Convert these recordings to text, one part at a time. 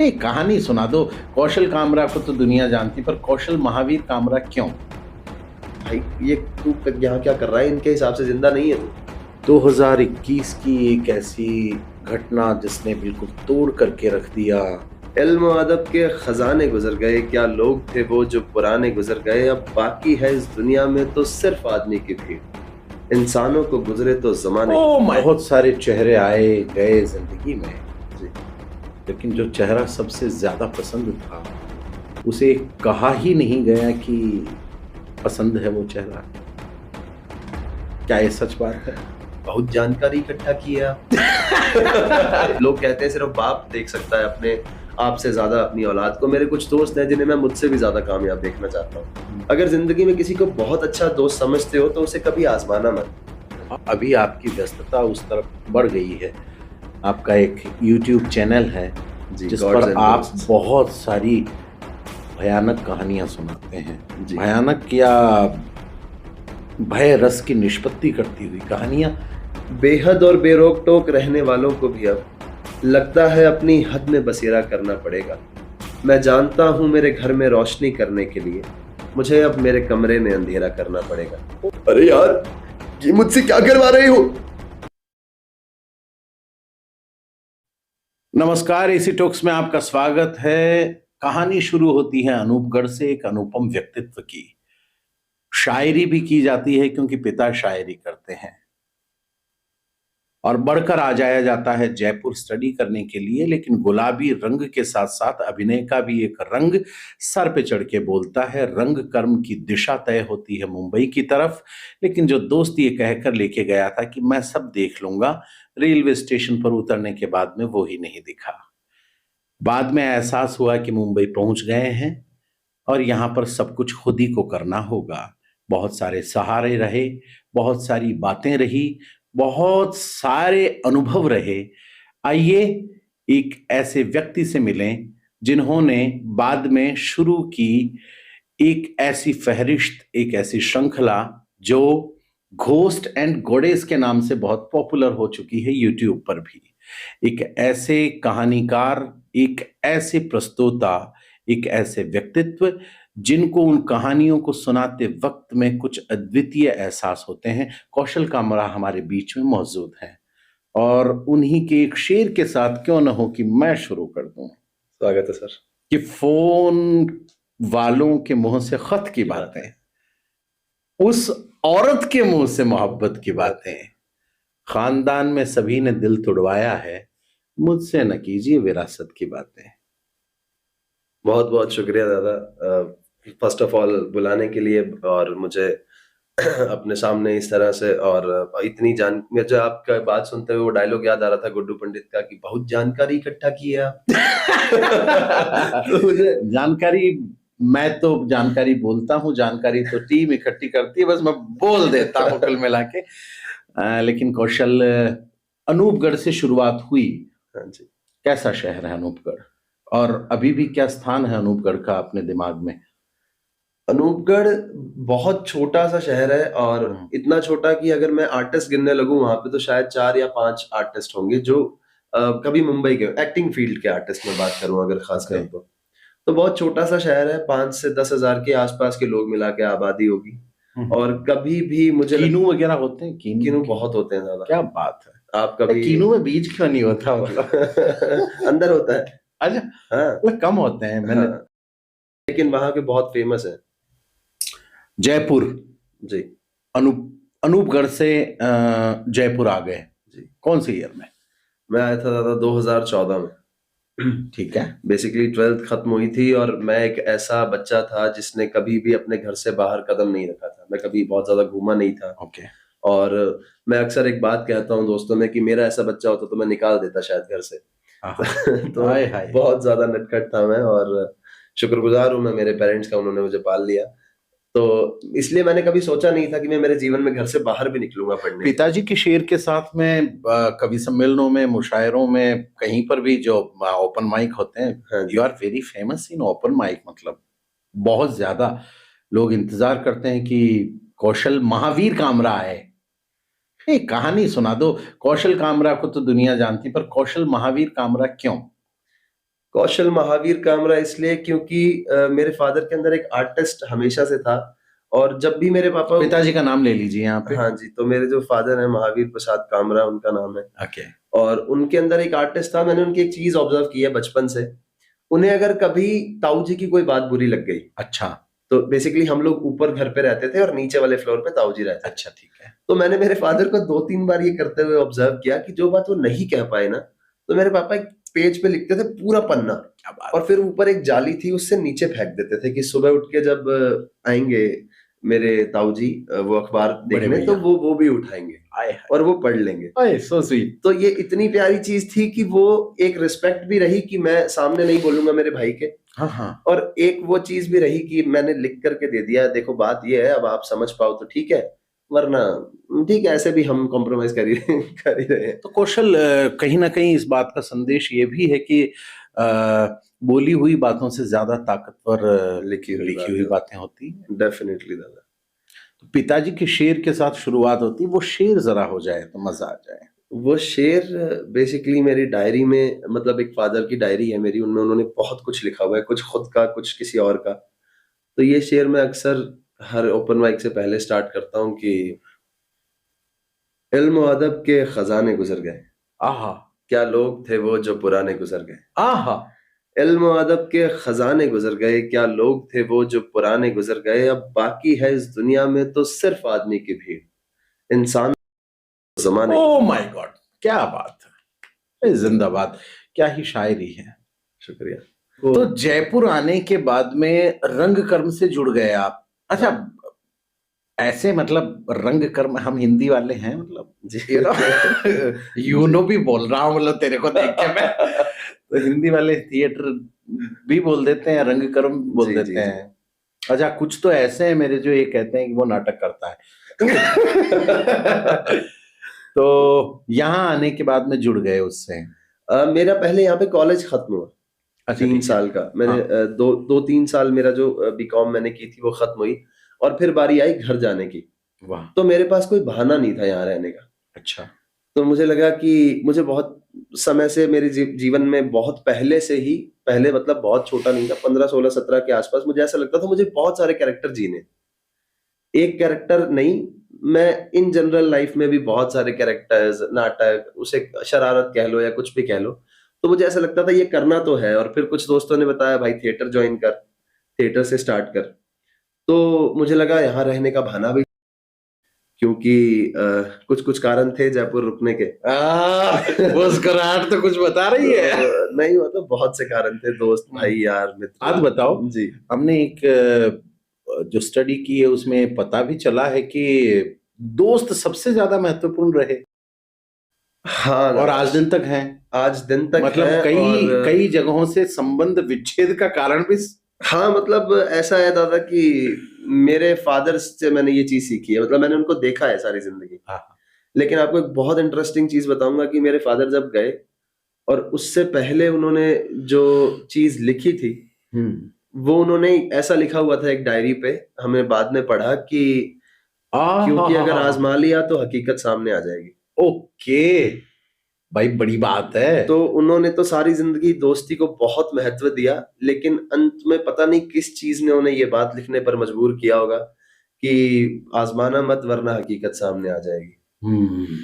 एक कहानी सुना दो। कौशल कामरा को तो दुनिया जानती, पर कौशल महावीर कामरा क्यों? भाई ये तू यहाँ क्या कर रहा है? इनके हिसाब से जिंदा नहीं है तू। 2021 की एक ऐसी घटना जिसने बिल्कुल तोड़ करके रख दिया। इल्म और अदब के खजाने गुजर गए, क्या लोग थे वो जो पुराने गुजर गए। अब बाकी है इस दुनिया में तो सिर्फ आदमी की भीड़, इंसानों को गुजरे तो जमाने। बहुत सारे चेहरे आए गए जिंदगी में, जी। लेकिन जो चेहरा सबसे ज्यादा पसंद था उसे कहा ही नहीं गया कि पसंद है वो चेहरा। क्या ये सच बात है? बहुत जानकारी इकट्ठा की है आप। लोग कहते हैं सिर्फ बाप देख सकता है अपने आप से ज्यादा अपनी औलाद को। मेरे कुछ दोस्त हैं जिन्हें मैं मुझसे भी ज्यादा कामयाब देखना चाहता हूँ। अगर जिंदगी में किसी को बहुत अच्छा दोस्त समझते हो तो उसे कभी आजमाना मत। अभी आपकी व्यस्तता उस तरफ बढ़ गई है। आपका एक YouTube चैनल है जिस पर आप बहुत सारी भयानक कहानियां सुनाते हैं। भयानक या भय रस की निष्पत्ति करती हुई कहानियां। बेहद और बेरोक टोक रहने वालों को भी अब लगता है अपनी हद में बसेरा करना पड़ेगा। मैं जानता हूं मेरे घर में रोशनी करने के लिए मुझे अब मेरे कमरे में अंधेरा करना पड़ेगा। अरे यार, ये मुझसे क्या करवा रहे हो? नमस्कार, एसी टॉक्स में आपका स्वागत है। कहानी शुरू होती है अनूपगढ़ से, एक अनुपम व्यक्तित्व की। शायरी भी की जाती है क्योंकि पिता शायरी करते हैं, और बढ़कर आ जाया जाता है जयपुर स्टडी करने के लिए। लेकिन गुलाबी रंग के साथ साथ अभिनय का भी एक रंग सर पे चढ़ के बोलता है। रंग कर्म की दिशा तय होती है मुंबई की तरफ, लेकिन जो दोस्त ये कहकर लेके गया था कि मैं सब देख लूंगा, रेलवे स्टेशन पर उतरने के बाद में वो ही नहीं दिखा। बाद में एहसास हुआ कि मुंबई पहुंच गए हैं और यहां पर सब कुछ खुद ही को करना होगा। बहुत सारे सहारे रहे, बहुत सारी बातें रही, बहुत सारे अनुभव रहे। आइए एक ऐसे व्यक्ति से मिलें जिन्होंने बाद में शुरू की एक ऐसी फहरिस्त, एक ऐसी श्रृंखला जो घोस्ट एंड गॉडेस के नाम से बहुत पॉपुलर हो चुकी है यूट्यूब पर भी। एक ऐसे कहानीकार, एक ऐसे प्रस्तोता, एक ऐसे व्यक्तित्व जिनको उन कहानियों को सुनाते वक्त में कुछ अद्वितीय एहसास होते हैं। कौशल कामरा हमारे बीच में मौजूद हैं, और उन्हीं के एक शेर के साथ क्यों न हो कि मैं शुरू कर दूं। स्वागत है सर। कि फोन वालों के मुंह से खत की बातें, उस औरत के मुंह से मोहब्बत की बातें, खानदान में सभी ने दिल तुड़वाया है, मुझसे न कीजिए विरासत की बातें। बहुत बहुत शुक्रिया दादा, फर्स्ट ऑफ ऑल बुलाने के लिए, और मुझे अपने सामने इस तरह से, और इतनी मुझे आपका बात सुनते हुए वो डायलॉग याद आ रहा था गुड्डू पंडित का कि बहुत जानकारी इकट्ठा की है आप। तो मुझे जानकारी, मैं तो जानकारी बोलता हूँ, जानकारी तो टीम इकट्ठी करती है, बस मैं बोल देता हूँ कुल मिला के। लेकिन कौशल, अनूपगढ़ से शुरुआत हुई। हाँ जी। कैसा शहर है अनूपगढ़, और अभी भी क्या स्थान है अनूपगढ़ का अपने दिमाग में? अनूपगढ़ बहुत छोटा सा शहर है, और इतना छोटा कि अगर मैं आर्टिस्ट गिनने लगूं वहां पे तो शायद 4 या 5 आर्टिस्ट होंगे जो कभी मुंबई के एक्टिंग फील्ड के आर्टिस्ट में बात करूं अगर खास कर तो बहुत छोटा सा शहर है। 5 से 10 हजार के आसपास के लोग मिला के आबादी होगी। और कभी भी मुझे कीनू वगैरह होते हैं? कीनू बहुत होते हैं ज्यादा। क्या बात है! आप कभी कीनू में बीज क्यों नहीं होता? अंदर होता है। अच्छा, हाँ, कम होते हैं मैंने। हाँ। लेकिन वहां के बहुत फेमस है। जयपुर जी। अनूपगढ़ से जयपुर आ गए जी। कौन से ईयर में? मैं आया था दादा 2014 में। ठीक है। बेसिकली 12th खत्म हुई थी, और मैं एक ऐसा बच्चा था जिसने कभी भी अपने घर से बाहर कदम नहीं रखा था। मैं कभी बहुत ज्यादा घूमा नहीं था। ओके। और मैं अक्सर एक बात कहता हूँ दोस्तों में कि मेरा ऐसा बच्चा होता तो मैं निकाल देता शायद घर से। तो बहुत ज्यादा नटखट था मैं, और शुक्रगुजार हूँ मैं मेरे पेरेंट्स का, उन्होंने मुझे पाल लिया। तो इसलिए मैंने कभी सोचा नहीं था कि मैं मेरे जीवन में घर से बाहर भी निकलूंगा पढ़ने। पिताजी के शेर के साथ में कवि सम्मेलनों में, मुशायरों में, कहीं पर भी जो ओपन माइक होते हैं, you are very famous in open mic. मतलब बहुत ज्यादा लोग इंतजार करते हैं कि कौशल महावीर कामरा आए। एक कहानी सुना दो। कौशल कामरा को तो दुनिया जानती, पर कौशल महावीर कामरा क्यों? कौशल महावीर कामरा इसलिए क्योंकि मेरे फादर के अंदर एक आर्टिस्ट हमेशा से था, और जब भी मेरे पापा, पिताजी का नाम ले लीजिए यहाँ पे। हाँ जी, तो मेरे जो फादर हैं महावीर प्रसाद कामरा उनका नाम है, ओके। और उनके अंदर एक आर्टिस्ट था। मैंने उनकी एक चीज ऑब्जर्व की है बचपन से, उन्हें अगर कभी ताऊ जी की कोई बात बुरी लग गई, अच्छा तो बेसिकली हम लोग ऊपर घर पे रहते थे और नीचे वाले फ्लोर पे ताऊ जी रहते थे। अच्छा, ठीक है। तो मैंने मेरे फादर को 2-3 बार ये करते हुए ऑब्जर्व किया कि जो बात वो नहीं कह पाए ना, तो मेरे पापा एक पेज पे लिखते थे पूरा पन्ना, क्या बात। और फिर ऊपर एक जाली थी उससे नीचे फेंक देते थे कि सुबह उठ के जब आएंगे मेरे ताऊ जी वो अखबार बड़े देखने, तो भैया। वो भी उठाएंगे आए और वो पढ़ लेंगे। हाय, सो स्वीट। तो ये इतनी प्यारी चीज थी कि वो एक रिस्पेक्ट भी रही कि मैं सामने नहीं बोलूंगा मेरे भाई के, हाँ हाँ। और एक वो चीज भी रही कि मैंने लिख करके दे दिया, देखो बात ये है, अब आप समझ पाओ तो ठीक है, वरना ठीक है, ऐसे भी हम कॉम्प्रोमाइज कर ही कर ही रहे हैं। तो कौशल, कहीं ना कहीं इस बात का संदेश ये भी है कि बोली हुई बातों से ज्यादा ताकतवर लिखी हुई बातें होती हैं। डेफिनेटली दादा। तो पिताजी के शेर के साथ शुरुआत होती है, वो शेर जरा हो जाए तो मजा आ जाए। वो शेर बेसिकली मेरी डायरी में, मतलब एक फादर की डायरी है मेरी, उनमें उन्होंने बहुत कुछ लिखा हुआ है, कुछ खुद का, कुछ किसी और का। तो ये शेर मैं अक्सर हर ओपन माइक से पहले स्टार्ट करता हूँ कि इल्म और अदब के खजाने गुजर गए, आहा क्या लोग थे वो जो पुराने गुजर गए। आहा। इल्म और अदब के खजाने गुजर गए, क्या लोग थे वो जो पुराने गुजर गए, अब बाकी है इस दुनिया में तो सिर्फ आदमी की भीड़, इंसान जमाने। ओ माय गॉड, क्या बात है, जिंदाबाद। क्या ही शायरी है। शुक्रिया। तो जयपुर आने के बाद में रंग कर्म से जुड़ गए आप। अच्छा, ऐसे मतलब रंग कर्म, हम हिंदी वाले हैं, मतलब जी यूनो भी बोल रहा हूँ, मतलब तेरे को देख के मैं। तो हिंदी वाले थिएटर भी बोल देते हैं, रंग कर्म बोल जी, देते हैं। अच्छा, कुछ तो ऐसे हैं मेरे जो ये कहते हैं कि वो नाटक करता है। तो यहाँ आने के बाद में जुड़ गए उससे। मेरा पहले यहाँ पे कॉलेज खत्म हुआ। अच्छा, 3 ठीक है। साल का मैंने हाँ। 2-3 साल मेरा जो बीकॉम मैंने की थी वो खत्म हुई, और फिर बारी आई घर जाने की। वाह। तो मेरे पास कोई बहाना नहीं था यहाँ रहने का। अच्छा। तो मुझे लगा कि मुझे बहुत समय से मेरे जीवन में, बहुत पहले से ही, पहले मतलब बहुत छोटा नहीं था, 15, 16, 17 के आसपास मुझे ऐसा लगता था मुझे बहुत सारे कैरेक्टर जीने, एक कैरेक्टर नहीं, मैं इन जनरल लाइफ में भी बहुत सारे कैरेक्टर्स, नाटक, उसे शरारत कह लो या कुछ भी कह लो। तो मुझे ऐसा लगता था ये करना तो है, और फिर कुछ दोस्तों ने बताया भाई थिएटर ज्वाइन कर, थिएटर से स्टार्ट कर। तो मुझे लगा यहाँ रहने का बहाना भी, क्योंकि कुछ-कुछ कारण थे जयपुर रुकने के। मुस्कुराहट तो कुछ बता रही है। नहीं, मतलब बहुत से कारण थे, दोस्त, भाई, यार, मित्र। आज बताओ जी। हमने एक जो स्टडी की है उसमें पता भी चला है कि दोस्त सबसे ज्यादा महत्वपूर्ण रहे, हाँ, और आज दिन तक हैं। आज दिन तक मतलब है, कई कई जगहों से संबंध विच्छेद का कारण भी। हाँ, मतलब ऐसा है दादा कि मेरे फादर से मैंने ये चीज सीखी है, मतलब मैंने उनको देखा है सारी जिंदगी। हाँ। लेकिन आपको एक बहुत इंटरेस्टिंग चीज बताऊंगा कि मेरे फादर जब गए, और उससे पहले उन्होंने जो चीज लिखी थी, वो उन्होंने ऐसा लिखा हुआ था एक डायरी पे, हमें बाद में पढ़ा कि क्योंकि अगर आजमा लिया तो हकीकत सामने आ जाएगी। ओके भाई, बड़ी बात है। तो उन्होंने तो सारी जिंदगी दोस्ती को बहुत महत्व दिया, लेकिन अंत में पता नहीं किस चीज ने उन्हें ये बात लिखने पर मजबूर किया होगा कि आजमाना मत वरना हकीकत सामने आ जाएगी।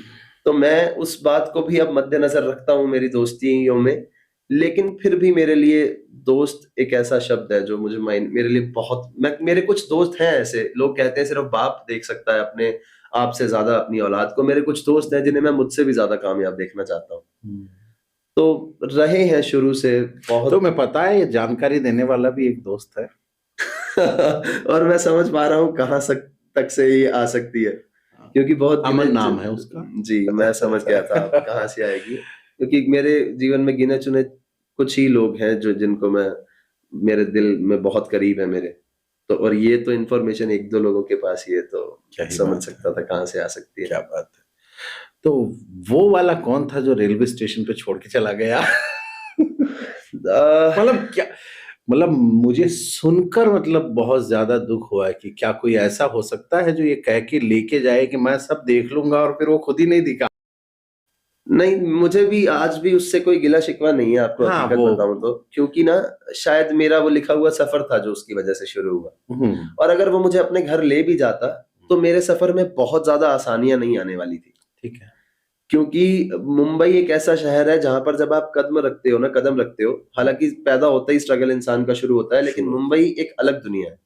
तो मैं उस बात को भी अब मद्देनजर रखता हूँ मेरी दोस्तियों में, लेकिन फिर भी मेरे लिए दोस्त एक ऐसा शब्द है जो मुझे मेरे लिए बहुत, मेरे कुछ दोस्त हैं ऐसे, लोग कहते हैं सिर्फ बाप देख सकता है अपने आप से ज्यादा अपनी औलाद को, मेरे कुछ दोस्त हैं जिन्हें मैं मुझसे भी ज्यादा कामयाब देखना चाहता हूँ। तो रहे हैं शुरू से बहुत। तो मैं पता है ये जानकारी देने वाला भी एक दोस्त है। और मैं समझ पा रहा हूँ कहाँ तक से ये आ सकती है, क्योंकि बहुत अमन नाम है उसका। जी, मैं समझ गया था कहाँ से आएगी, क्योंकि मेरे जीवन में गिने चुने कुछ ही लोग हैं जो, जिनको मैं, मेरे दिल में बहुत करीब है मेरे। तो और ये तो इन्फॉर्मेशन 1-2 लोगों के पास ही है, तो समझ सकता था कहाँ से आ सकती है। क्या बात है। तो वो वाला कौन था जो रेलवे स्टेशन पे छोड़ के चला गया? मतलब क्या, मतलब मुझे सुनकर मतलब बहुत ज्यादा दुख हुआ है कि क्या कोई ऐसा हो सकता है जो ये कह के लेके जाए कि मैं सब देख लूंगा, और फिर वो खुद ही नहीं दिखा। नहीं, मुझे भी आज भी उससे कोई गिला शिकवा नहीं है, आपको हाँ, हकीकत बताऊं तो, क्योंकि ना शायद मेरा वो लिखा हुआ सफर था जो उसकी वजह से शुरू हुआ, और अगर वो मुझे अपने घर ले भी जाता तो मेरे सफर में बहुत ज्यादा आसानियां नहीं आने वाली थी। ठीक है। क्योंकि मुंबई एक ऐसा शहर है जहां पर जब आप कदम रखते हो, हालांकि पैदा होता ही स्ट्रगल इंसान का शुरू होता है, लेकिन मुंबई एक अलग दुनिया है।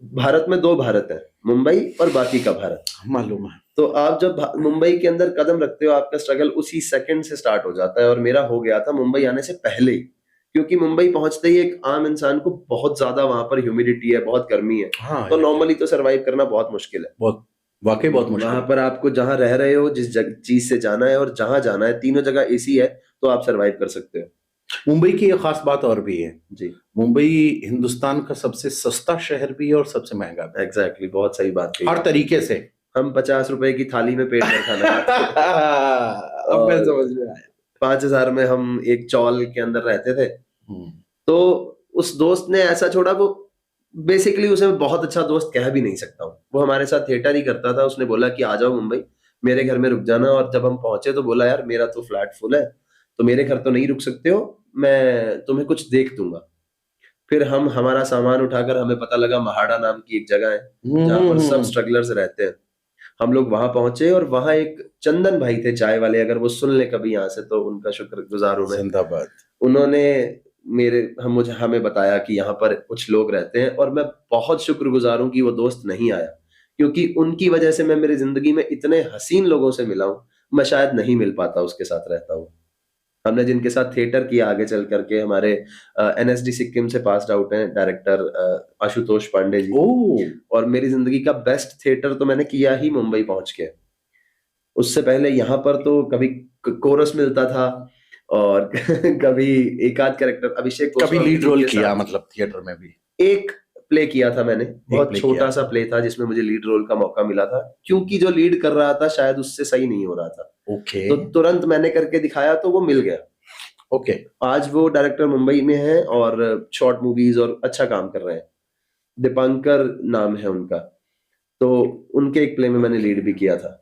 भारत में 2 भारत है, मुंबई और बाकी का भारत, मालूम है। तो आप जब मुंबई के अंदर कदम रखते हो, आपका स्ट्रगल उसी सेकंड से स्टार्ट हो जाता है, और मेरा हो गया था मुंबई आने से पहले ही। क्योंकि मुंबई पहुंचते ही एक आम इंसान को बहुत ज्यादा वहां पर ह्यूमिडिटी है, बहुत गर्मी है, हाँ, तो नॉर्मली तो सरवाइव करना बहुत मुश्किल है। बहुत, वाकई बहुत मुश्किल वहां है। पर आपको जहां रह रहे हो, जिस चीज से जाना है और जहां जाना है, तीनों जगह एसी है, तो आप सरवाइव कर सकते हो। मुंबई की एक खास बात और भी है जी, मुंबई हिंदुस्तान का सबसे सस्ता शहर भी है और सबसे महंगा भी। एग्जैक्टली, बहुत सही बात कही। हर तरीके से। हम 50 रुपए की थाली में पेट भर खाना खाते थे। अब मैं और समझ में आया। 5,000 में हम एक चौल के अंदर रहते थे। हम्म। तो उस दोस्त ने ऐसा छोड़ा, वो बेसिकली उसे मैं बहुत अच्छा दोस्त कह भी नहीं सकता हूँ। वो हमारे साथ थिएटर ही करता था। उसने बोला कि आ जाओ मुंबई, मेरे घर में रुक जाना। और जब हम पहुंचे तो बोला, यार मेरा तो फ्लैट फुल है, तो मेरे घर तो नहीं रुक सकते हो, मैं तुम्हें कुछ देख दूंगा। फिर हम हमारा सामान उठाकर, हमें पता लगा महाड़ा नाम की एक जगह है जहाँ पर सब स्ट्रगलर्स रहते हैं। हम लोग वहां पहुंचे और वहां एक चंदन भाई थे चाय वाले, अगर वो सुन ले कभी यहाँ से तो उनका शुक्रगुजार हूं मैं। जिंदाबाद। उन्होंने हमें बताया कि यहाँ पर कुछ लोग रहते हैं, और मैं बहुत शुक्रगुजार हूं कि वो दोस्त नहीं आया, क्योंकि उनकी वजह से मैं मेरी जिंदगी में इतने हसीन लोगों से मिला हूं, मैं शायद नहीं मिल पाता उसके साथ रहता हूँ। हमने जिनके साथ थिएटर किया आगे चल करके, हमारे एनएसडी सिक्किम से पास्ड आउट हैं डायरेक्टर आशुतोष पांडे जी। और मेरी जिंदगी का बेस्ट थिएटर तो मैंने किया ही मुंबई पहुंच के। उससे पहले यहाँ पर तो कभी कोरस मिलता था, और कभी एक आध कैरेक्टर, अभिषेक कभी गोस्वामी लीड जी रोल के किया, साथ मतलब थिएटर में भी एक प्ले किया था मैंने, बहुत play छोटा किया। सा प्ले था जिसमें मुझे लीड रोल का मौका मिला था, क्योंकि जो लीड कर रहा था शायद उससे सही नहीं हो रहा था। ओके। तो तुरंत मैंने करके दिखाया तो वो मिल गया। ओके। आज वो डायरेक्टर मुंबई में है और शॉर्ट मूवीज और अच्छा काम कर रहे हैं। दीपांकर नाम है उनका। तो उनके एक प्ले में मैंने लीड भी किया था।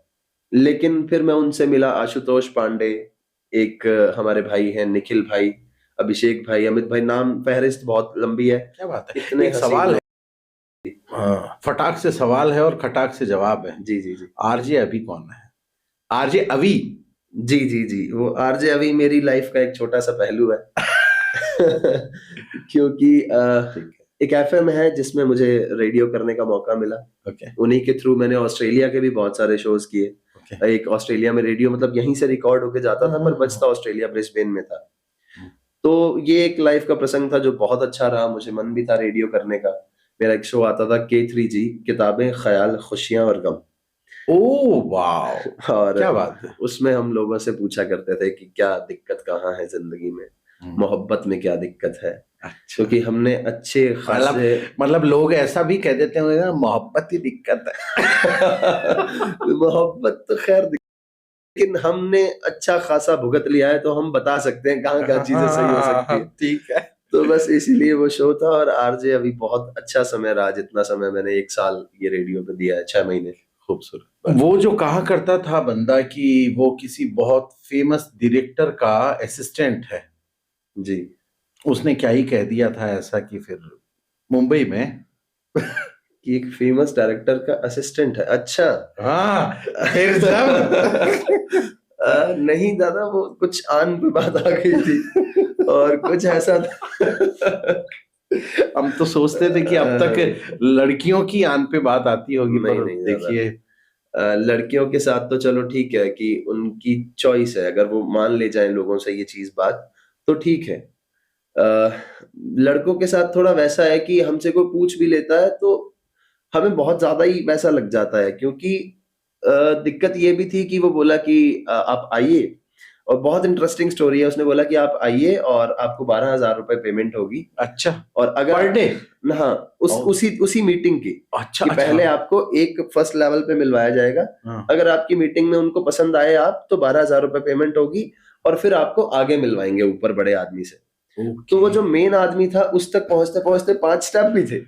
लेकिन फिर मैं उनसे मिला, आशुतोष पांडे, एक हमारे भाई हैं निखिल भाई, अभिषेक भाई, अमित भाई, नाम फहरिस्त बहुत लंबी है। क्या बात है। इतने एक सवाल है, फटाक से सवाल है और खटाक से जवाब है। जी जी जी। आरजे अभी कौन है? आरजे अभी? जी जी जी, वो आरजे अभी मेरी लाइफ का एक छोटा सा पहलू है। क्योंकि एक एफएम है जिसमें मुझे रेडियो करने का मौका मिला। उन्हीं के थ्रू मैंने ऑस्ट्रेलिया के भी बहुत सारे शोज किए। एक ऑस्ट्रेलिया में रेडियो, मतलब यहीं से रिकॉर्ड होके जाता था, पर बजता ऑस्ट्रेलिया ब्रिस्बेन में था। तो ये एक लाइफ का प्रसंग था जो बहुत अच्छा रहा। मुझे मन भी था रेडियो करने का। मेरा एक शो आता था K3G, किताबें, ख्याल, खुशियां और गम। ओह वाह, और क्या बात है। उसमें हम लोगों से पूछा करते थे कि क्या दिक्कत कहाँ है जिंदगी में, मोहब्बत में क्या दिक्कत है। अच्छा। क्योंकि हमने अच्छे खासे मतलब लोग ऐसा भी कह देते होंगे ना, मोहब्बत ही दिक्कत है। मोहब्बत तो खैर, लेकिन हमने अच्छा खासा भुगत लिया है, तो हम बता सकते हैं कहाँ कहाँ चीजें सही हो सकती है। ठीक है। तो बस इसीलिए वो शो था। और आरजे अभी बहुत अच्छा समय रहा, जितना समय मैंने 1 साल ये रेडियो पे दिया है, 6 महीने। खूबसूरत। वो जो कहा करता था बंदा कि वो किसी बहुत फेमस डायरेक्टर का असिस्टेंट है जी, उसने क्या ही कह दिया था ऐसा कि फिर मुंबई में कि एक फेमस डायरेक्टर का असिस्टेंट है। अच्छा, हाँ, फिर जब नहीं दादा, वो कुछ आन पे बात आ गई थी और कुछ ऐसा था। हम तो सोचते थे कि अब तक लड़कियों की आन पे बात आती होगी, पर नहीं देखिए लड़कियों के साथ तो चलो ठीक है कि उनकी चॉइस है, अगर वो मान ले जाएं लोगों से ये चीज बात तो ठीक है। लड़कों के साथ थोड़ा वैसा है कि हमसे कोई पूछ भी लेता है तो हमें बहुत ज्यादा ही वैसा लग जाता है, क्योंकि दिक्कत ये भी थी कि वो बोला कि आप आइए। और बहुत इंटरेस्टिंग स्टोरी है। उसने बोला कि आप आइए और आपको 12,000 रुपए पेमेंट होगी। अच्छा, और अगर पर डे? हाँ, उसी मीटिंग की। अच्छा, कि पहले आपको एक फर्स्ट लेवल पे मिलवाया जाएगा। अगर आपकी मीटिंग में उनको पसंद आए आप, तो 12,000 रुपए पेमेंट होगी, और फिर आपको आगे मिलवाएंगे ऊपर बड़े आदमी से। तो वो जो मेन आदमी था उस तक पहुंचते पहुंचते 5 स्टेप भी थे।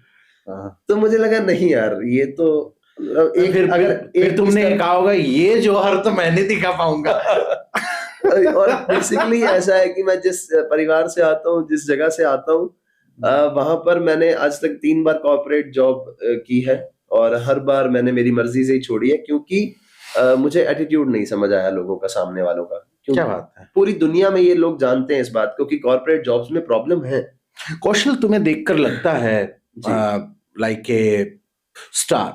तो मुझे लगा नहीं यार, ये तो फिर तुमने कहा होगा ये जौहर तो मैं नहीं दिखा पाऊंगा। और बेसिकली ऐसा है कि मैं जिस परिवार से आता हूँ, जिस जगह से आता हूँ, वहां पर मैंने आज तक 3 बार कॉर्पोरेट जॉब की है, और हर बार मैंने मेरी मर्जी से ही छोड़ी है, क्योंकि मुझे एटीट्यूड नहीं समझ आया लोगों का, सामने वालों का। क्या क्योंकि बात है। पूरी दुनिया में ये लोग जानते हैं इस बात को कि कॉर्पोरेट जॉब्स में प्रॉब्लम है। कौशल, तुम्हें देखकर लगता है जी। लाइक ए स्टार,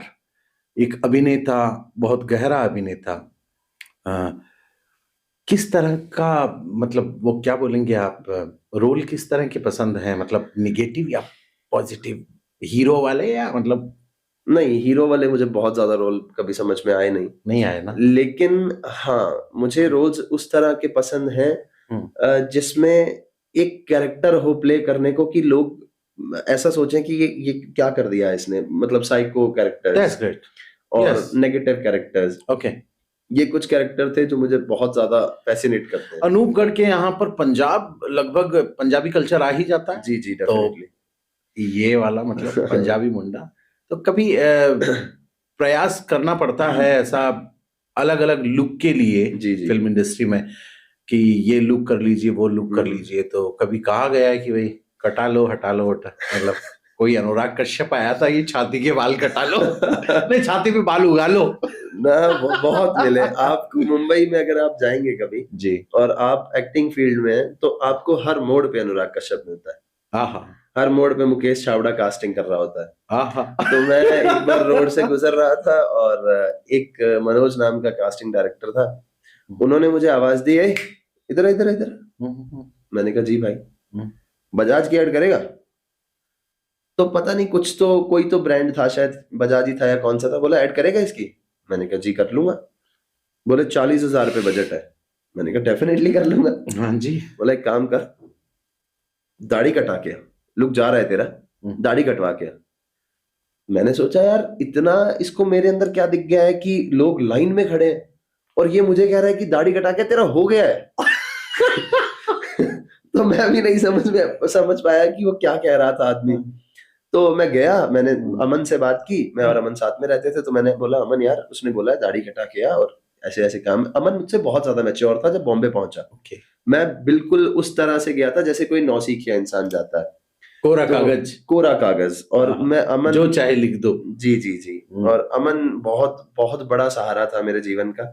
एक अभिनेता, बहुत गहरा अभिनेता, अ, किस तरह का, मतलब वो क्या बोलेंगे आप, रोल किस तरह के पसंद हैं, मतलब निगेटिव या पॉजिटिव, हीरो वाले या मतलब नहीं, हीरो वाले मुझे बहुत ज्यादा रोल कभी समझ में आए नहीं। नहीं आए ना? लेकिन हाँ, मुझे रोल्स उस तरह के पसंद हैं हम्म, जिसमें एक कैरेक्टर हो प्ले करने को, कि लोग ऐसा सोचें कि ये क्या कर दिया इसने, मतलब साइको दैट्स कैरेक्टर्स ग्रेट। और यस, नेगेटिव कैरेक्टर्स। ओके। ये कुछ कैरेक्टर थे जो मुझे बहुत ज्यादा फैसिनेट करते हैं। अनूपगढ़ के यहाँ पर पंजाब, लगभग पंजाबी कल्चर आ ही जाता है, जी जी, तो डेफिनेटली। ये वाला मतलब पंजाबी मुंडा, तो कभी प्रयास करना पड़ता है ऐसा अलग अलग लुक के लिए जी जी। फिल्म इंडस्ट्री में, कि ये लुक कर लीजिए, वो लुक कर हम्म। लीजिए, तो कभी कहा गया है कि भाई कटा लो, हटा लो, मतलब कोई अनुराग कश्यप आया था, ये छाती के बाल कटा लो, नहीं छाती पे बाल उगा लो। ना, बहुत मिले आपको मुंबई में, अगर आप जाएंगे कभी जी। और आप एक्टिंग फील्ड में हैं, तो आपको हर मोड़ पे अनुराग कश्यप मिलता है। हाँ हर मोड़ पे मुकेश चावड़ा कास्टिंग कर रहा होता है। हाँ। तो मैं एक बार रोड से गुजर रहा था, और एक मनोज नाम का कास्टिंग डायरेक्टर था। उन्होंने मुझे आवाज दी, "ए, इधर इधर इधर।" मैंने कहा, "जी भाई।" "बजाज की ऐड करेगा?" तो पता नहीं, कुछ तो कोई तो ब्रांड था, शायद बजाज ही था या कौन सा था। बोला, "ऐड करेगा इसकी?" मैंने कहा, "जी कर लूंगा।" बोले, 40,000 रुपये बजट है। मैंने कहा, डेफिनेटली कर लूंगा। हाँ जी। बोला, "एक काम कर, दाढ़ी कटा के आ, लुक जा रहा है तेरा, दाढ़ी कटवा के आ।" मैंने सोचा, यार इतना इसको मेरे अंदर क्या दिख गया है कि लोग लाइन में खड़े हैं और ये मुझे कह रहा है कि दाढ़ी कटा के तेरा हो गया है। तो मैं भी नहीं समझ पाया कि वो क्या कह रहा था आदमी। तो मैं गया, मैंने अमन से बात की, मैं और अमन साथ में रहते थे, तो मैंने बोला, "अमन यार, उसने बोला है दाढ़ी कटा के आ, और ऐसे ऐसे काम।" अमन मुझसे बहुत ज्यादा मैच्योर था जब बॉम्बे पहुंचा। ओके। मैं बिल्कुल उस तरह से गया था जैसे कोई नौसिखिया इंसान जाता है, कोरा तो कागज। कोरा कागज। और हाँ, मैं अमन, जो चाहे लिख दो। जी जी जी, और अमन बहुत बहुत बड़ा सहारा था मेरे जीवन का।